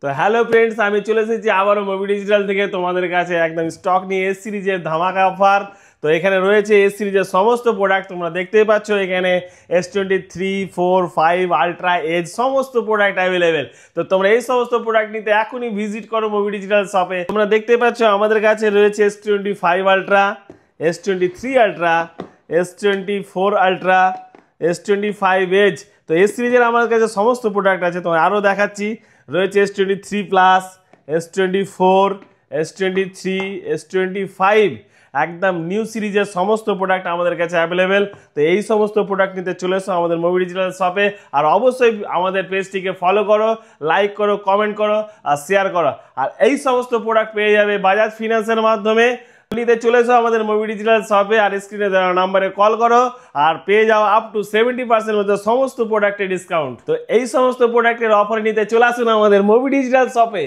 তো hello friends, আমি চলে এসেছি আবারও মুভি ডিজিটাল থেকে তোমাদের কাছে একদম স্টক নিয়ে এস সিরিজের ধামাকা অফার। তো এখানে রয়েছে এস সিরিজের সমস্ত প্রোডাক্ট, তোমরা দেখতেই পাচ্ছ এখানে S23, 4, 5 আলট্রা এজ সমস্ত প্রোডাক্ট অ্যাভেলেবেল। তো তোমরা এই সমস্ত প্রোডাক্ট নিতে এখনই ভিজিট করো মুভি ডিজিটাল শপে। তোমরা দেখতে পাচ্ছ আমাদের কাছে রয়েছে S25 ultra, S23 ultra, S24 ultra, S25 edge. তো এস সিরিজের আমার কাছে সমস্ত প্রোডাক্ট আছে, তোমার আরও দেখাচ্ছি। রয়েছে S23 plus, S24, S23, S25, একদম নিউ সিরিজের সমস্ত প্রোডাক্ট আমাদের কাছে অ্যাভেলেবেল। তো এই সমস্ত প্রোডাক্ট নিতে চলে এসো আমাদের মুভি ডিজিটাল শপে। আর অবশ্যই আমাদের পেজটিকে ফলো করো, লাইক করো, কমেন্ট করো আর শেয়ার করো। আর এই সমস্ত প্রোডাক্ট পেয়ে যাবে বাজাজ ফিনান্সের মাধ্যমে। নিতে চলে এসো আমাদের মুভি ডিজিটাল শপে আর স্ক্রিনে দেওয়া নাম্বারে কল করো আর পেয়ে যাও আপ টু 70% মধ্যে সমস্ত প্রোডাক্টের ডিসকাউন্ট। তো এই সমস্ত প্রোডাক্টের অফার নিতে চলে আসুন আমাদের মুভি ডিজিটাল শপে।